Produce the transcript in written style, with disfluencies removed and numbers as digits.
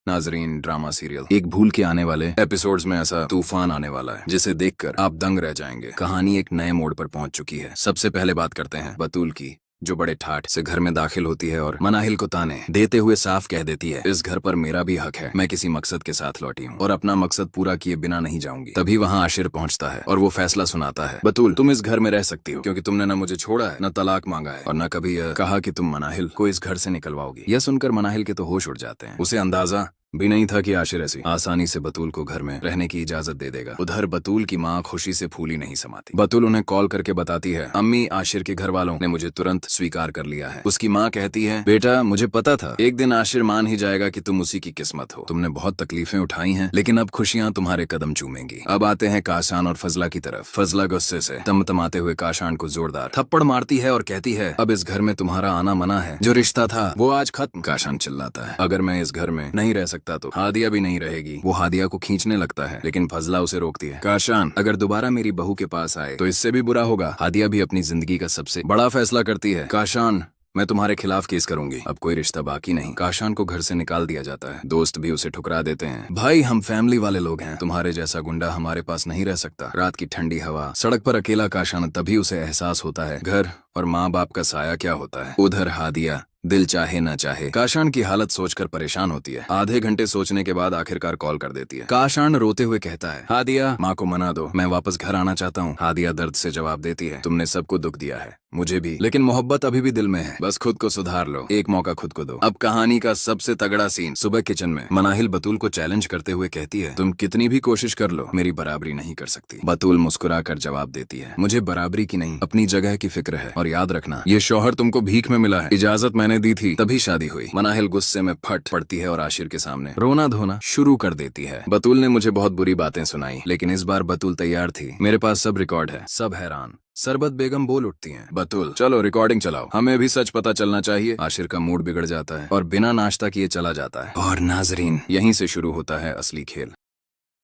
नाजरीन, drama serial एक भूल के आने वाले एपिसोड्स में ऐसा तूफान आने वाला है जिसे देखकर आप दंग रह जाएंगे। कहानी एक नए मोड़ पर पहुंच चुकी है। सबसे पहले बात करते हैं बतूल की, जो बड़े ठाठ से घर में दाखिल होती है और मनाहिल को ताने देते हुए साफ कह देती है, इस घर पर मेरा भी हक है, मैं किसी मकसद के साथ लौटी हूँ और अपना मकसद पूरा किए बिना नहीं जाऊंगी। तभी वहाँ आशिर पहुँचता है और वो फैसला सुनाता है, बतूल तुम इस घर में रह सकती हो क्योंकि तुमने न मुझे छोड़ा है, न तलाक मांगा है और न कभी यह कहा कि तुम मनाहिल को इस घर से निकलवाओगी। यह सुनकर मनाहिल के तो होश उड़ जाते हैं। उसे अंदाजा भी नहीं था कि आशिर ऐसी आसानी से बतूल को घर में रहने की इजाजत दे देगा। उधर बतूल की माँ खुशी से फूली नहीं समाती। बतूल उन्हें कॉल करके बताती है, अम्मी आशिर के घर वालों ने मुझे तुरंत स्वीकार कर लिया है। उसकी माँ कहती है, बेटा मुझे पता था एक दिन आशिर मान ही जाएगा कि तुम उसी की किस्मत हो। तुमने बहुत तकलीफें उठाई हैं लेकिन अब खुशियाँ तुम्हारे कदम चूमेंगी। अब आते हैं काशान और फजला की तरफ। फजला गुस्से से तमतमाते हुए काशान को जोरदार थप्पड़ मारती है और कहती है, अब इस घर में तुम्हारा आना मना है, जो रिश्ता था वो आज खत्म। काशान चिल्लाता है, अगर मैं इस घर में नहीं रह सकता तो हादिया भी नहीं रहेगी। वो हादिया को खींचने लगता है लेकिन फजला उसे रोकती है। काशान अगर दोबारा मेरी बहू के पास आए तो इससे भी बुरा होगा। हादिया भी अपनी जिंदगी का सबसे बड़ा फैसला करती है। काशान मैं तुम्हारे खिलाफ केस करूंगी। अब कोई रिश्ता बाकी नहीं। काशान को घर से निकाल दिया जाता है। दोस्त भी उसे ठुकरा देते हैं, भाई हम फैमिली वाले लोग हैं, तुम्हारे जैसा गुंडा हमारे पास नहीं रह सकता। रात की ठंडी हवा, सड़क पर अकेला काशान, तभी उसे एहसास होता है घर और माँ बाप का साया क्या होता है। उधर हादिया दिल चाहे न चाहे काशान की हालत सोचकर परेशान होती है। आधे घंटे सोचने के बाद आखिरकार कॉल कर देती है। काशान रोते हुए कहता है, हादिया माँ को मना दो, मैं वापस घर आना चाहता हूँ। हादिया दर्द से जवाब देती है, तुमने सबको दुख दिया है, मुझे भी, लेकिन मोहब्बत अभी भी दिल में है, बस खुद को सुधार लो, एक मौका खुद को दो। अब कहानी का सबसे तगड़ा सीन। सुबह किचन में मनाहिल बतूल को चैलेंज करते हुए कहती है, तुम कितनी भी कोशिश कर लो मेरी बराबरी नहीं कर सकती। बतूल मुस्कुरा कर जवाब देती है, मुझे बराबरी की नहीं अपनी जगह की फिक्र है, और याद रखना ये शौहर तुमको भीख में मिला है, इजाजत मैंने दी थी तभी शादी हुई। मनाहिल गुस्से में फट पड़ती है और आशिर के सामने रोना धोना शुरू कर देती है। बतूल ने मुझे बहुत बुरी बातें सुनाई लेकिन इस बार बतूल तैयार थी, मेरे पास सब रिकॉर्ड है। सब हैरान। सरबत बेगम बोल उठती हैं, बतूल चलो रिकॉर्डिंग चलाओ, हमें भी सच पता चलना चाहिए। आशिर का मूड बिगड़ जाता है और बिना नाश्ता किए चला जाता है। और नाजरीन यहीं से शुरू होता है असली खेल।